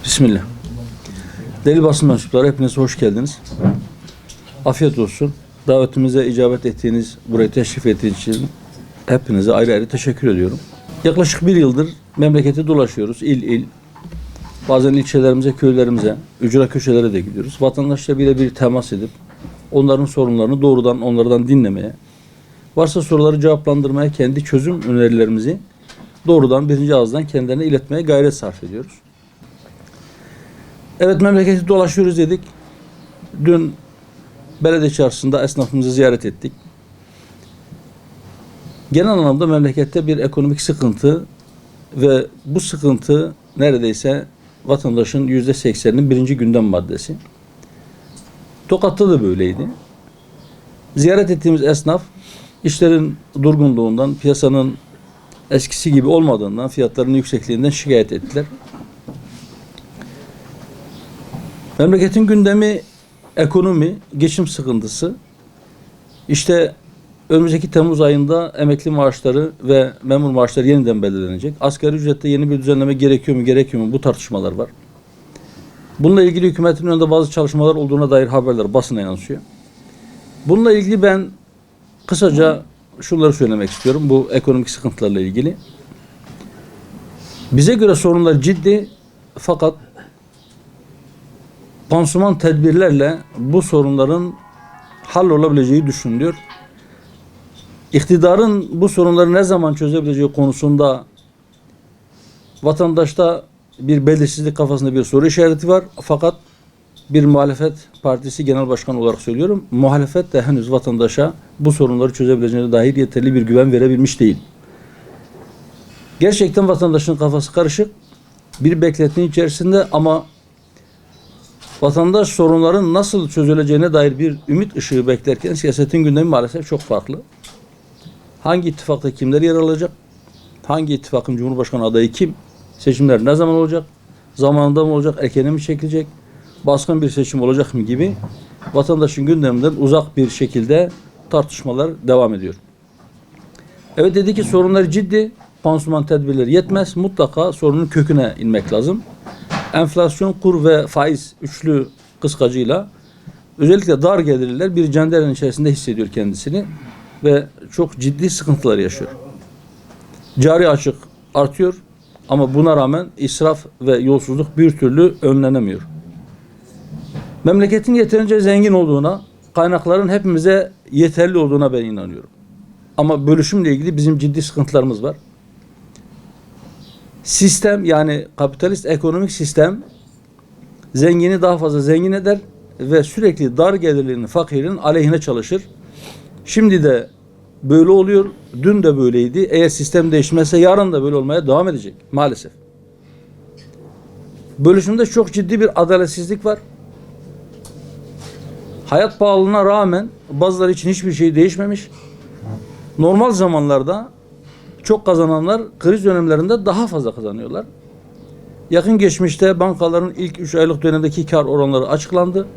Bismillah. Değerli basın mensupları, hepiniz hoş geldiniz. Afiyet olsun. Davetimize icabet ettiğiniz, buraya teşrif ettiğiniz için hepinize ayrı ayrı teşekkür ediyorum. Yaklaşık bir yıldır memleketi dolaşıyoruz. İl il. Bazen ilçelerimize, köylerimize, ücra köşelere de gidiyoruz. Vatandaşla birebir temas edip onların sorunlarını doğrudan onlardan dinlemeye, varsa soruları cevaplandırmaya, kendi çözüm önerilerimizi doğrudan birinci ağızdan kendilerine iletmeye gayret sarf ediyoruz. Evet, memleketi dolaşıyoruz dedik. Dün belediye çarşısında esnafımızı ziyaret ettik. Genel anlamda memlekette bir ekonomik sıkıntı ve bu sıkıntı neredeyse vatandaşın %80'inin birinci gündem maddesi. Tokat'ta da böyleydi. Ziyaret ettiğimiz esnaf işlerin durgunluğundan, piyasanın eskisi gibi olmadığından, fiyatların yüksekliğinden şikayet ettiler. Memleketin gündemi ekonomi, geçim sıkıntısı. İşte önümüzdeki Temmuz ayında emekli maaşları ve memur maaşları yeniden belirlenecek. Asgari ücrette yeni bir düzenleme gerekiyor mu, gerekmiyor mu? Bu tartışmalar var. Bununla ilgili hükümetin önünde bazı çalışmalar olduğuna dair haberler basına yansıyor. Bununla ilgili ben kısaca şunları söylemek istiyorum. Bu ekonomik sıkıntılarla ilgili. Bize göre sorunlar ciddi, fakat pansuman tedbirlerle bu sorunların hallolabileceği düşünülüyor. İktidarın bu sorunları ne zaman çözebileceği konusunda vatandaşta bir belirsizlik, kafasında bir soru işareti var. Fakat bir muhalefet partisi genel başkanı olarak söylüyorum, muhalefet de henüz vatandaşa bu sorunları çözebileceğine dair yeterli bir güven verebilmiş değil. Gerçekten vatandaşın kafası karışık, bir beklentinin içerisinde, ama vatandaş sorunların nasıl çözüleceğine dair bir ümit ışığı beklerken siyasetin gündemi maalesef çok farklı. Hangi ittifakta kimler yer alacak? Hangi ittifakın Cumhurbaşkanı adayı kim? Seçimler ne zaman olacak? Zamanında mı olacak? Erkene mi çekilecek? Baskın bir seçim olacak mı gibi vatandaşın gündeminden uzak bir şekilde tartışmalar devam ediyor. Evet, dedi ki sorunlar ciddi. Pansuman tedbirleri yetmez. Mutlaka sorunun köküne inmek lazım. Enflasyon, kur ve faiz üçlü kıskacıyla özellikle dar gelirliler bir cenderenin içerisinde hissediyor kendisini ve çok ciddi sıkıntılar yaşıyor. Cari açık artıyor ama buna rağmen israf ve yolsuzluk bir türlü önlenemiyor. Memleketin yeterince zengin olduğuna, kaynakların hepimize yeterli olduğuna ben inanıyorum. Ama bölüşümle ilgili bizim ciddi sıkıntılarımız var. Sistem, yani kapitalist ekonomik sistem zengini daha fazla zengin eder ve sürekli dar gelirlinin, fakirin aleyhine çalışır. Şimdi de böyle oluyor, dün de böyleydi. Eğer sistem değişmezse yarın da böyle olmaya devam edecek maalesef. Bölüşümde çok ciddi bir adaletsizlik var. Hayat pahalılığına rağmen bazıları için hiçbir şey değişmemiş. Normal zamanlarda çok kazananlar kriz dönemlerinde daha fazla kazanıyorlar. Yakın geçmişte bankaların ilk 3 aylık dönemdeki kar oranları açıklandı.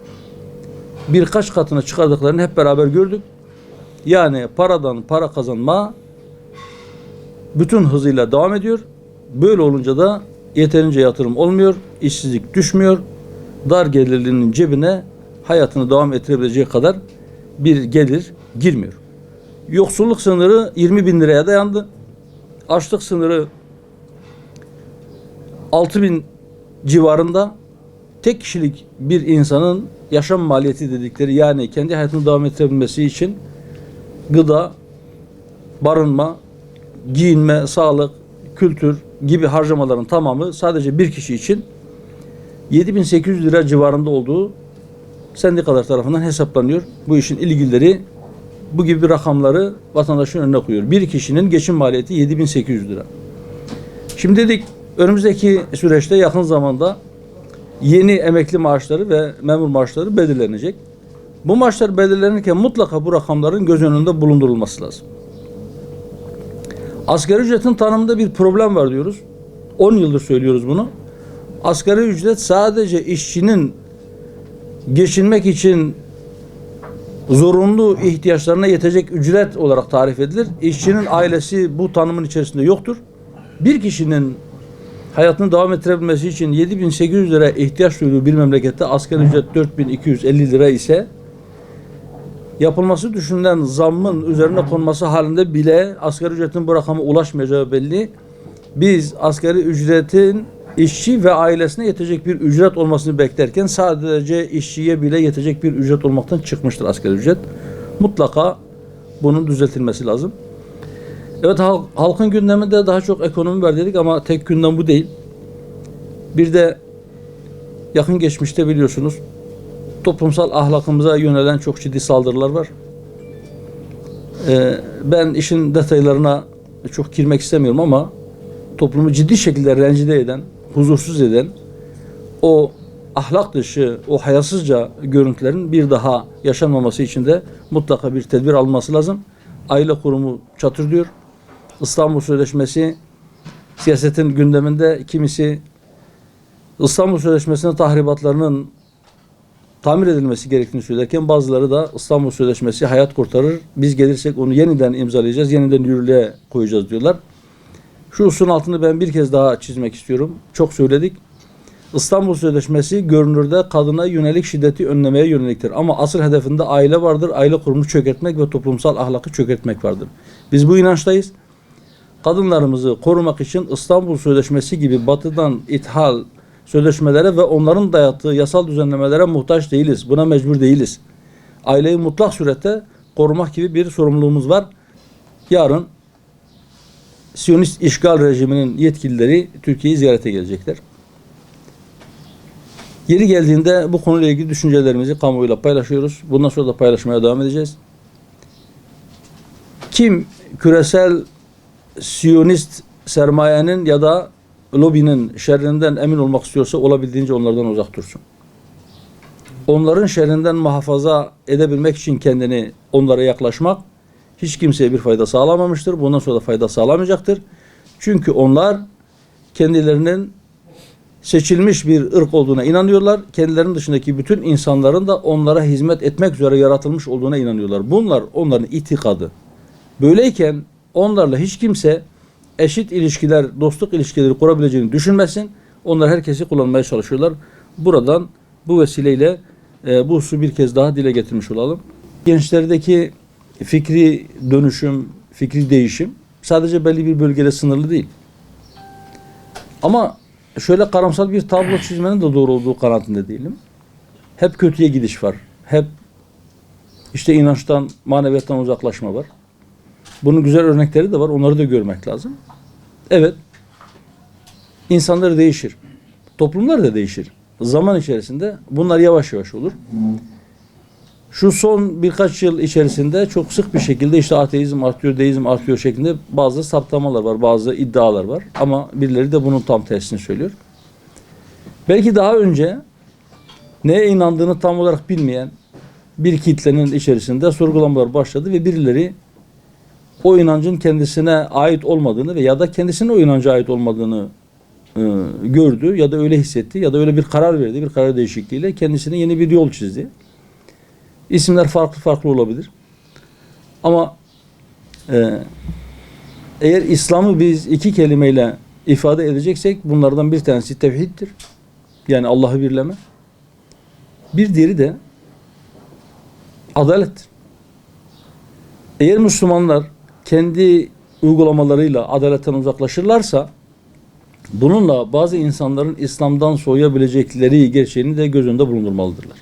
Birkaç katına çıkardıklarını hep beraber gördük. Yani paradan para kazanma bütün hızıyla devam ediyor. Böyle olunca da yeterince yatırım olmuyor, işsizlik düşmüyor. Dar gelirlinin cebine hayatını devam ettirebileceği kadar bir gelir girmiyor. Yoksulluk sınırı 20 bin liraya dayandı. Açlık sınırı 6 bin civarında. Tek kişilik bir insanın yaşam maliyeti dedikleri, yani kendi hayatını devam ettirebilmesi için gıda, barınma, giyinme, sağlık, kültür gibi harcamaların tamamı sadece bir kişi için 7.800 lira civarında olduğu sendikalar tarafından hesaplanıyor. Bu işin ilgilileri bu gibi rakamları vatandaşın önüne koyuyor. Bir kişinin geçim maliyeti 7.800 lira. Şimdi dedik, önümüzdeki süreçte yakın zamanda yeni emekli maaşları ve memur maaşları belirlenecek. Bu maaşlar belirlenirken mutlaka bu rakamların göz önünde bulundurulması lazım. Asgari ücretin tanımında bir problem var diyoruz. 10 yıldır söylüyoruz bunu. Asgari ücret sadece işçinin geçinmek için zorunlu ihtiyaçlarına yetecek ücret olarak tarif edilir. İşçinin ailesi bu tanımın içerisinde yoktur. Bir kişinin hayatını devam ettirebilmesi için 7.800 lira ihtiyaç duyduğu bir memlekette asgari ücret 4.250 lira ise yapılması düşünülen zammın üzerine konması halinde bile asgari ücretin bu rakama ulaşmayacağı belli. Biz asgari ücretin işçi ve ailesine yetecek bir ücret olmasını beklerken sadece işçiye bile yetecek bir ücret olmaktan çıkmıştır asgari ücret. Mutlaka bunun düzeltilmesi lazım. Evet, halkın gündeminde daha çok ekonomi var dedik ama tek gündem bu değil. Bir de yakın geçmişte biliyorsunuz toplumsal ahlakımıza yönelen çok ciddi saldırılar var. Ben işin detaylarına çok girmek istemiyorum ama toplumu ciddi şekilde rencide eden, huzursuz eden o ahlak dışı, o hayasızca görüntülerin bir daha yaşanmaması için de mutlaka bir tedbir alınması lazım. Aile kurumu çatır diyor. İstanbul Sözleşmesi siyasetin gündeminde, kimisi İstanbul Sözleşmesi'nin tahribatlarının tamir edilmesi gerektiğini söylerken bazıları da İstanbul Sözleşmesi hayat kurtarır, biz gelirsek onu yeniden imzalayacağız, yeniden yürürlüğe koyacağız diyorlar. Şu hususun altını ben bir kez daha çizmek istiyorum. Çok söyledik. İstanbul Sözleşmesi görünürde kadına yönelik şiddeti önlemeye yöneliktir. Ama asıl hedefinde aile vardır. Aile kurumunu çökertmek ve toplumsal ahlakı çökertmek vardır. Biz bu inançtayız. Kadınlarımızı korumak için İstanbul Sözleşmesi gibi batıdan ithal sözleşmelere ve onların dayattığı yasal düzenlemelere muhtaç değiliz. Buna mecbur değiliz. Aileyi mutlak surette korumak gibi bir sorumluluğumuz var. Yarın Siyonist işgal rejiminin yetkilileri Türkiye'yi ziyarete gelecekler. Yeri geldiğinde bu konuyla ilgili düşüncelerimizi kamuoyuyla paylaşıyoruz. Bundan sonra da paylaşmaya devam edeceğiz. Kim küresel Siyonist sermayenin ya da lobinin şerrinden emin olmak istiyorsa olabildiğince onlardan uzak dursun. Onların şerrinden muhafaza edebilmek için kendini onlara yaklaşmak hiç kimseye bir fayda sağlamamıştır. Bundan sonra da fayda sağlamayacaktır. Çünkü onlar kendilerinin seçilmiş bir ırk olduğuna inanıyorlar. Kendilerinin dışındaki bütün insanların da onlara hizmet etmek üzere yaratılmış olduğuna inanıyorlar. Bunlar onların itikadı. Böyleyken onlarla hiç kimse eşit ilişkiler, dostluk ilişkileri kurabileceğini düşünmesin. Onlar herkesi kullanmaya çalışıyorlar. Buradan bu vesileyle bu hususu bir kez daha dile getirmiş olalım. Gençlerdeki fikri dönüşüm, fikri değişim sadece belli bir bölgede sınırlı değil. Ama şöyle karamsar bir tablo çizmenin de doğru olduğu kanaatinde değilim. Hep kötüye gidiş var. Hep işte inançtan, maneviyattan uzaklaşma var. Bunun güzel örnekleri de var. Onları da görmek lazım. Evet. İnsanlar değişir. Toplumlar da değişir. Zaman içerisinde bunlar yavaş yavaş olur. Şu son birkaç yıl içerisinde çok sık bir şekilde işte ateizm artıyor, deizm artıyor şeklinde bazı saptamalar var, bazı iddialar var. Ama birileri de bunun tam tersini söylüyor. Belki daha önce neye inandığını tam olarak bilmeyen bir kitlenin içerisinde sorgulamalar başladı ve birileri o inancın kendisine ait olmadığını ve ya da kendisine o inanca ait olmadığını gördü ya da öyle hissetti ya da öyle bir karar verdi, bir karar değişikliğiyle kendisine yeni bir yol çizdi. İsimler farklı farklı olabilir. Ama eğer İslam'ı biz iki kelimeyle ifade edeceksek bunlardan bir tanesi tevhiddir. Yani Allah'ı birleme. Bir diğeri de adalettir. Eğer Müslümanlar kendi uygulamalarıyla adaletten uzaklaşırlarsa bununla bazı insanların İslam'dan soğuyabilecekleri gerçeğini de göz önünde bulundurmalıdırlar.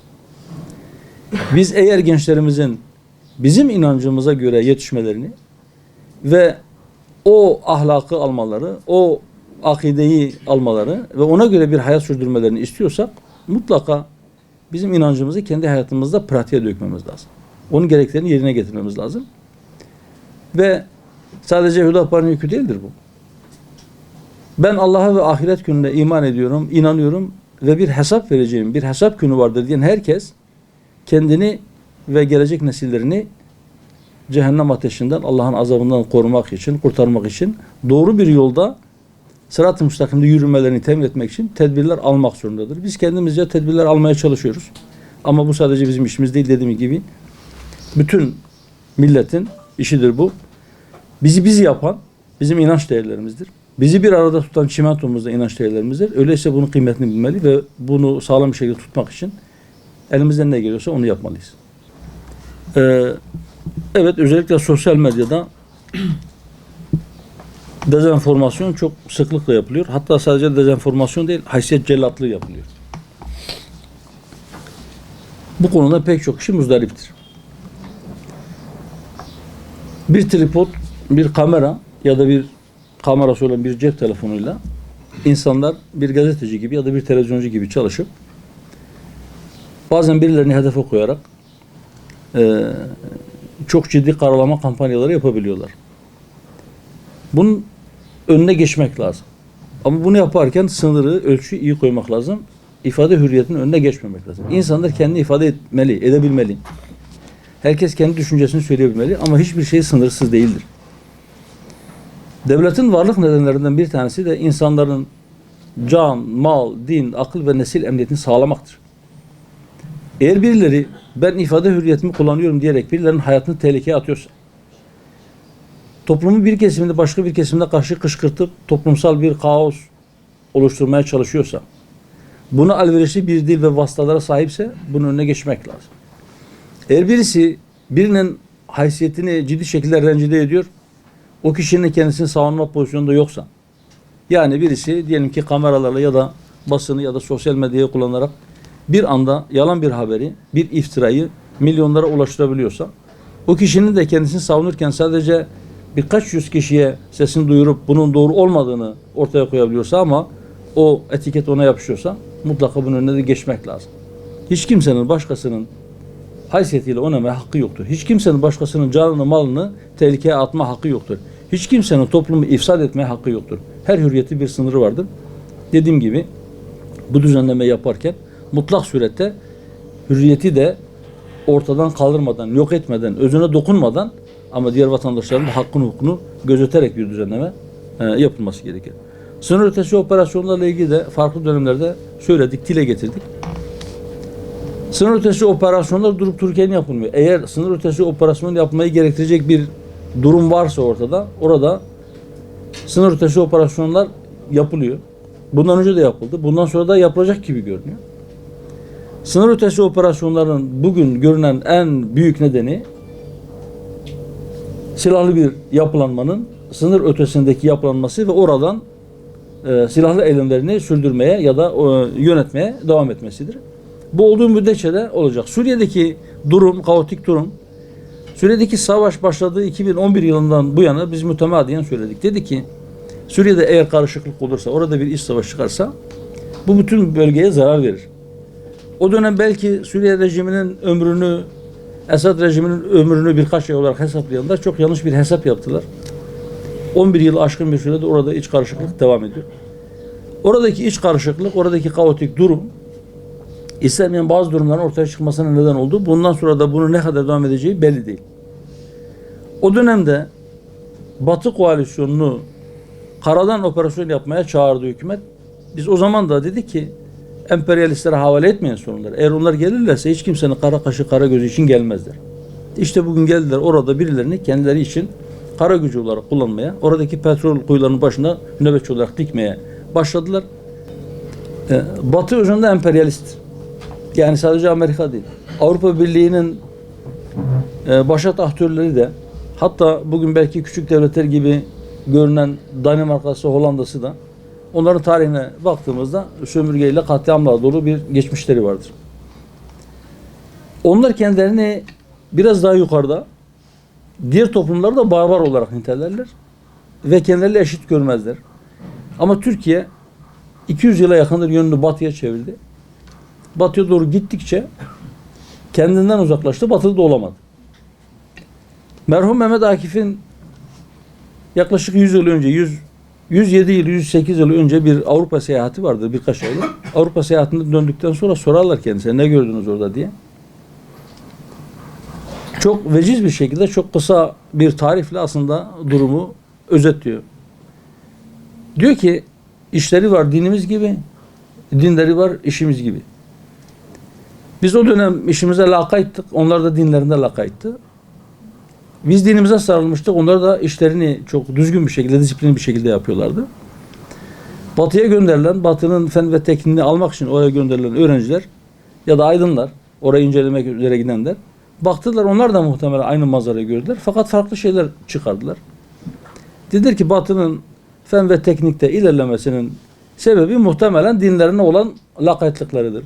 Biz eğer gençlerimizin bizim inancımıza göre yetişmelerini ve o ahlakı almaları, o akideyi almaları ve ona göre bir hayat sürdürmelerini istiyorsak mutlaka bizim inancımızı kendi hayatımızda pratiğe dökmemiz lazım. Onun gereklerini yerine getirmemiz lazım. Ve sadece Hüdapar'ın yükü değildir bu. Ben Allah'a ve ahiret gününe iman ediyorum, inanıyorum ve bir hesap vereceğim, bir hesap günü vardır diyen herkes kendini ve gelecek nesillerini cehennem ateşinden, Allah'ın azabından korumak için, kurtarmak için doğru bir yolda sırat-ı müstakimde yürümelerini temin etmek için tedbirler almak zorundadır. Biz kendimizce tedbirler almaya çalışıyoruz. Ama bu sadece bizim işimiz değil, dediğim gibi. Bütün milletin işidir bu. Bizi yapan bizim inanç değerlerimizdir. Bizi bir arada tutan çimentomuzda inanç değerlerimizdir. Öyleyse bunun kıymetini bilmeli ve bunu sağlam bir şekilde tutmak için elimizden ne geliyorsa onu yapmalıyız. Evet, özellikle sosyal medyada dezenformasyon çok sıklıkla yapılıyor. Hatta sadece dezenformasyon değil, haysiyet cellatlığı yapılıyor. Bu konuda pek çok kişi muzdariptir. Bir tripod, bir kamera ya da bir kamerası olan bir cep telefonuyla insanlar bir gazeteci gibi ya da bir televizyoncu gibi çalışıp bazen birilerini hedefe koyarak çok ciddi karalama kampanyaları yapabiliyorlar. Bunun önüne geçmek lazım. Ama bunu yaparken sınırı, ölçüyü iyi koymak lazım. İfade hürriyetinin önüne geçmemek lazım. İnsanlar kendini ifade etmeli, edebilmeli. Herkes kendi düşüncesini söyleyebilmeli ama hiçbir şey sınırsız değildir. Devletin varlık nedenlerinden bir tanesi de insanların can, mal, din, akıl ve nesil emniyetini sağlamaktır. Eğer birileri ben ifade hürriyetimi kullanıyorum diyerek birilerinin hayatını tehlikeye atıyorsa, toplumun bir kesiminde başka bir kesimine karşı kışkırtıp toplumsal bir kaos oluşturmaya çalışıyorsa, buna elverişli bir dil ve vasıtalara sahipse bunun önüne geçmek lazım. Eğer birisi birinin haysiyetini ciddi şekilde rencide ediyor, o kişinin kendisini savunma pozisyonunda yoksa, yani birisi diyelim ki kameralarla ya da basını ya da sosyal medyayı kullanarak bir anda yalan bir haberi, bir iftirayı milyonlara ulaştırabiliyorsa, o kişinin de kendisini savunurken sadece birkaç yüz kişiye sesini duyurup bunun doğru olmadığını ortaya koyabiliyorsa ama o etiket ona yapışıyorsa mutlaka bunun önüne de geçmek lazım. Hiç kimsenin başkasının haysiyetiyle oynamaya hakkı yoktur. Hiç kimsenin başkasının canını, malını tehlikeye atma hakkı yoktur. Hiç kimsenin toplumu ifsad etmeye hakkı yoktur. Her hürriyeti bir sınırı vardır. Dediğim gibi bu düzenlemeyi yaparken mutlak surette hürriyeti de ortadan kaldırmadan, yok etmeden, özüne dokunmadan ama diğer vatandaşların da hakkını, hukukunu gözeterek bir düzenleme yapılması gerekir. Sınır ötesi operasyonlarla ilgili de farklı dönemlerde söyledik, dile getirdik. Sınır ötesi operasyonlar durup dururken yapılmıyor. Eğer sınır ötesi operasyon yapmayı gerektirecek bir durum varsa orada sınır ötesi operasyonlar yapılıyor. Bundan önce de yapıldı. Bundan sonra da yapılacak gibi görünüyor. Sınır ötesi operasyonların bugün görünen en büyük nedeni silahlı bir yapılanmanın sınır ötesindeki yapılanması ve oradan silahlı eylemlerini sürdürmeye ya da yönetmeye devam etmesidir. Bu olduğu müddetçe de olacak. Suriye'deki durum, kaotik durum, Suriye'deki savaş başladığı 2011 yılından bu yana biz mütemadiyen söyledik. Dedi ki Suriye'de eğer karışıklık olursa, orada bir iç savaş çıkarsa bu bütün bölgeye zarar verir. O dönem belki Suriye rejiminin ömrünü, Esad rejiminin ömrünü birkaç ay olarak hesaplayanlar çok yanlış bir hesap yaptılar. 11 yıl aşkın bir sürede orada iç karışıklık devam ediyor. Oradaki iç karışıklık, oradaki kaotik durum istenmeyen bazı durumların ortaya çıkmasına neden oldu. Bundan sonra da bunu ne kadar devam edeceği belli değil. O dönemde Batı koalisyonunu karadan operasyon yapmaya çağırdı hükümet. Biz o zaman da dedik ki emperyalistlere havale etmeyin sorunları. Eğer onlar gelirlerse hiç kimsenin kara kaşı kara gözü için gelmezler. İşte bugün geldiler, orada birilerini kendileri için kara gücü olarak kullanmaya, oradaki petrol kuyularının başına nöbetçi olarak dikmeye başladılar. Batı özünde emperyalist. Yani sadece Amerika değil. Avrupa Birliği'nin başat aktörleri de, hatta bugün belki küçük devletler gibi görünen Danimarka'sı, Hollanda'sı da onların tarihine baktığımızda sömürgeyle katliamla dolu bir geçmişleri vardır. Onlar kendilerini biraz daha yukarıda, diğer toplumları da barbar olarak nitelerler ve kendilerini eşit görmezler. Ama Türkiye 200 yıla yakındır yönünü batıya çevirdi. Batıya doğru gittikçe kendinden uzaklaştı, batıda da olamadı. Merhum Mehmet Akif'in yaklaşık 100 yıl önce, 107 yıl, 108 yıl önce bir Avrupa seyahati vardır birkaç aylık. Avrupa seyahatinden döndükten sonra sorarlar kendisine ne gördünüz orada diye. Çok veciz bir şekilde, çok kısa bir tarifle aslında durumu özetliyor. Diyor ki işleri var dinimiz gibi, dinleri var işimiz gibi. Biz o dönem işimize lakayttık, onlar da dinlerinde lakayttı. Biz dinimize sarılmıştık, onlar da işlerini çok düzgün bir şekilde, disiplinli bir şekilde yapıyorlardı. Batı'ya gönderilen, Batı'nın fen ve tekniğini almak için oraya gönderilen öğrenciler ya da aydınlar, orayı incelemek üzere gidenler, baktılar onlar da muhtemelen aynı manzarayı gördüler. Fakat farklı şeyler çıkardılar. Dediler ki Batı'nın fen ve teknikte ilerlemesinin sebebi muhtemelen dinlerine olan lakaytlıklarıdır.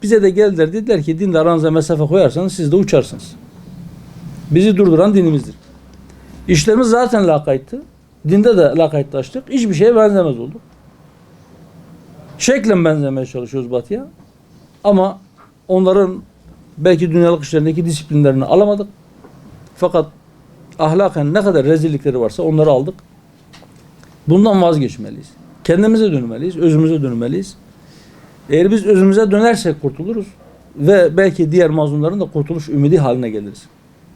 Bize de geldiler, dediler ki dinle aranıza mesafe koyarsanız siz de uçarsınız. Bizi durduran dinimizdir. İşlerimiz zaten lakayttı. Dinde de lakaytlaştık. Hiçbir şeye benzemez olduk. Şeklen benzemeye çalışıyoruz Batı'ya. Ama onların belki dünyalık işlerindeki disiplinlerini alamadık. Fakat ahlaken ne kadar rezillikleri varsa onları aldık. Bundan vazgeçmeliyiz. Kendimize dönmeliyiz, özümüze dönmeliyiz. Eğer biz özümüze dönersek kurtuluruz ve belki diğer mazlumların da kurtuluş ümidi haline geliriz.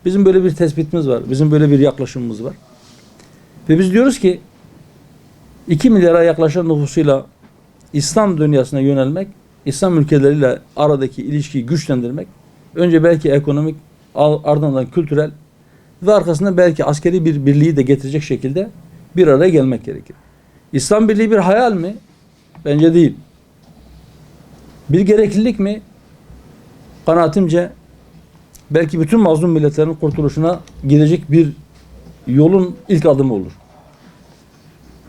Bizim böyle bir tespitimiz var, bizim böyle bir yaklaşımımız var. Ve biz diyoruz ki 2 milyara yaklaşan nüfusuyla İslam dünyasına yönelmek, İslam ülkeleriyle aradaki ilişkiyi güçlendirmek, önce belki ekonomik, ardından kültürel ve arkasında belki askeri bir birliği de getirecek şekilde bir araya gelmek gerekir. İslam birliği bir hayal mi? Bence değil. Bir gereklilik mi? Kanaatimce belki bütün mazlum milletlerin kurtuluşuna gidecek bir yolun ilk adımı olur.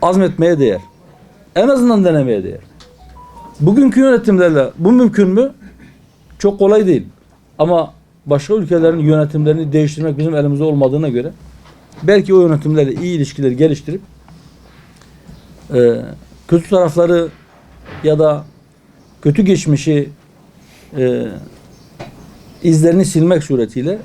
Azmetmeye değer. En azından denemeye değer. Bugünkü yönetimlerle bu mümkün mü? Çok kolay değil. Ama başka ülkelerin yönetimlerini değiştirmek bizim elimizde olmadığına göre belki o yönetimlerle iyi ilişkileri geliştirip kötü tarafları ya da kötü geçmişi izlerini silmek suretiyle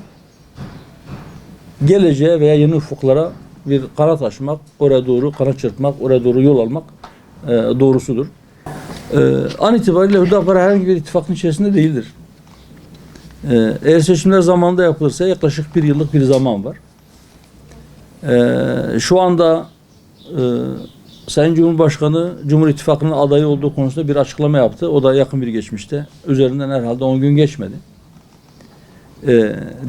geleceğe veya yeni ufuklara bir kanat açmak, oraya doğru kanat çırpmak, oraya doğru yol almak doğrusudur. An itibariyle Hüdapar herhangi bir ittifakın içerisinde değildir. Eğer seçimler zamanında yapılırsa yaklaşık 1 yıllık bir zaman var. Şu anda Sayın Cumhurbaşkanı Cumhur İttifakı'nın adayı olduğu konusunda bir açıklama yaptı. O da yakın bir geçmişte. Üzerinden herhalde 10 gün geçmedi.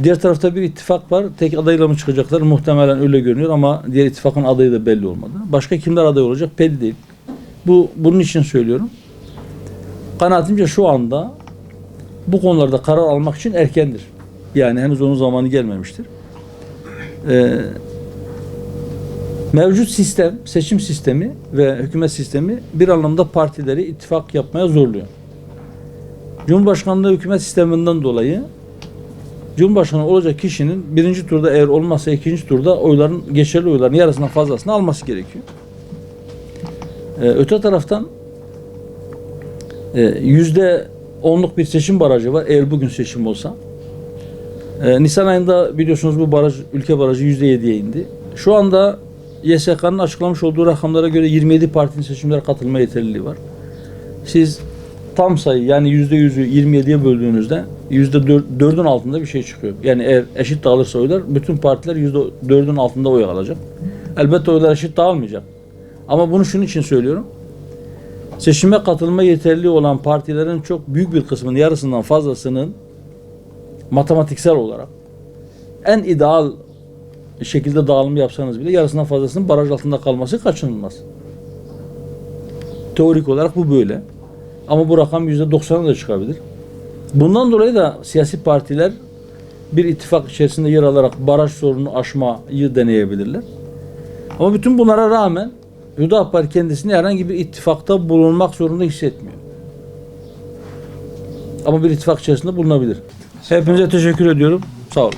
Diğer tarafta bir ittifak var. Tek adayla mı çıkacaklar? Muhtemelen öyle görünüyor ama diğer ittifakın adayı da belli olmadı. Başka kimler aday olacak belli değil. Bunun için söylüyorum. Kanaatimce şu anda bu konularda karar almak için erkendir. Yani henüz onun zamanı gelmemiştir. Mevcut sistem, seçim sistemi ve hükümet sistemi bir anlamda partileri ittifak yapmaya zorluyor. Cumhurbaşkanlığı hükümet sisteminden dolayı Cumhurbaşkanı olacak kişinin 1. turda eğer olmazsa 2. turda geçerli oyların yarısından fazlasını alması gerekiyor. Öte taraftan %10'luk bir seçim barajı var eğer bugün seçim olsa. Nisan ayında biliyorsunuz bu baraj, ülke barajı %7'ye indi. Şu anda YSK'nın açıklamış olduğu rakamlara göre 27 partinin seçimlere katılma yeterliliği var. Siz tam sayı yani %100'ü 27'ye böldüğünüzde %4'ün altında bir şey çıkıyor. Yani eğer eşit dağılırsa oylar bütün partiler %4'ün altında oy alacak. Elbette oylar eşit dağılmayacak. Ama bunu şunun için söylüyorum. Seçime katılma yeterli olan partilerin çok büyük bir kısmının yarısından fazlasının matematiksel olarak en ideal şekilde dağılımı yapsanız bile yarısından fazlasının baraj altında kalması kaçınılmaz. Teorik olarak bu böyle. Ama bu rakam %90'a da çıkabilir. Bundan dolayı da siyasi partiler bir ittifak içerisinde yer alarak baraj sorununu aşmayı deneyebilirler. Ama bütün bunlara rağmen Hüdapar kendisini herhangi bir ittifakta bulunmak zorunda hissetmiyor. Ama bir ittifak içerisinde bulunabilir. Hepinize teşekkür ediyorum. Sağ olun.